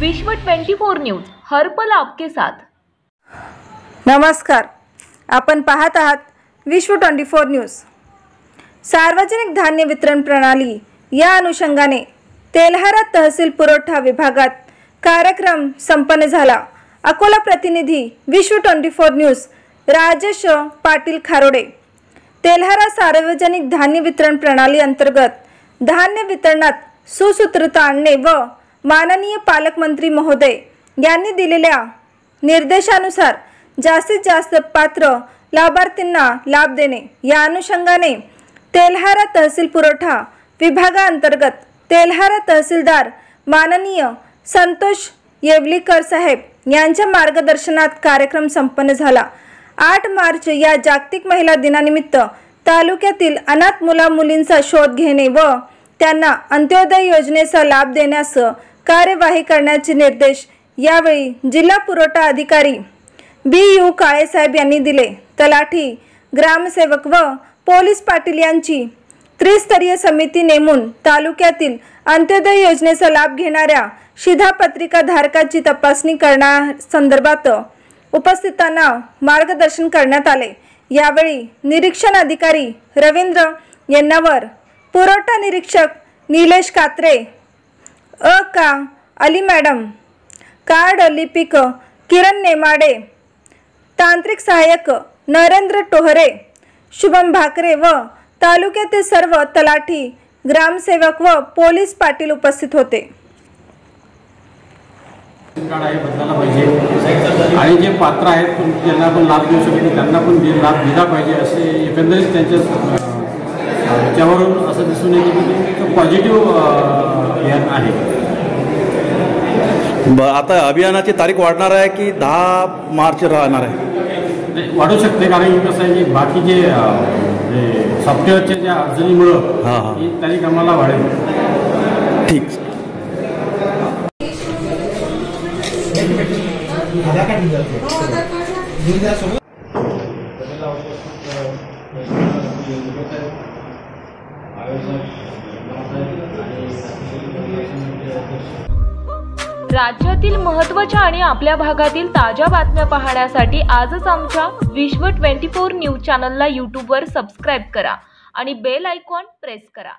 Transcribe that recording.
विश्व 24 न्यूज हर पल आपके साथ। नमस्कार, आपण पाहत आहात विश्व 24 न्यूज। सार्वजनिक धान्य वितरण प्रणाली या अनुषंगाने तेल्हारा तहसील पुरवठा विभागात कार्यक्रम संपन्न झाला। अकोला प्रतिनिधी विश्व 24 न्यूज राजेश पाटील खारोडे। तेल्हारा सार्वजनिक धान्य वितरण प्रणाली अंतर्गत धान्य वितरणात सुसूत्रता आणणे व माननीय पालकमंत्री महोदय यांनी दिलेल्या निर्देशानुसार जास्तीत जास्त पात्र लाभार्थींना लाभ देणे या अनुषंगाने तेल्हारा तहसील पुरवठा विभागाअंतर्गत तेल्हारा तहसीलदार माननीय संतोष येवलीकर साहेब यांच्या मार्गदर्शनात कार्यक्रम संपन्न झाला। 8 मार्च या जागतिक महिला दिनानिमित्त तालुक्यातील अनाथ मुला-मुलींचा शोध घेणे व त्यांना अंत्योदय योजनेचा लाभ देण्यास कार्यवाही करण्याचे निर्देश यावेळी जिल्हा पुरवठा अधिकारी BU काळे साहेब यांनी दिले। तलाठी, ग्रामसेवक व पोलीस पाटील यांची त्रिस्तरीय समिती नेमून तालुक्यातील अंत्योदय योजनेचा लाभ घेणाऱ्या शिधापत्रिका धारकाची तपासणी करण्यासंदर्भात उपस्थितांना मार्गदर्शन करण्यात आले। यावेळी निरीक्षण अधिकारी रवींद्र येन्नावर, पुरवठा निरीक्षक निलेश कात्रे, का अली मॅडम, कार्ड लिपिक किरण नेमाडे, तांत्रिक सहाय्यक नरेंद्र टोहरे, शुभम भाकरे व तालुक्यातील सर्व तलाठी, ग्रामसेवक व पोलीस पाटील उपस्थित होते। बदलायला पाहिजे आणि जे पात्र आहेत त्यांना पण लाभ देऊ शकतो त्यांना पण लाभ दिला पाहिजे असे एकंदरीत त्यांच्या त्यावरून असं दिसून येते की पॉझिटिव्ह आहे। आता अभियानाची तारीख वाढणार आहे की 10 मार्च राहणार आहे? वाढू शकते, कारण कसं आहे की बाकी जे सॉफ्टवेअरच्या ज्या अडचणीमुळं ही तारीख आम्हाला वाढेल। ठीक। राज्यातील महत्त्वाच्या आणि आपल्या भागातील ताज्या बातम्या पाहण्यासाठी आजच आमच्या विश्व 24 न्यूज चॅनलला YouTube वर सबस्क्राइब करा आणि बेल आयकॉन प्रेस करा।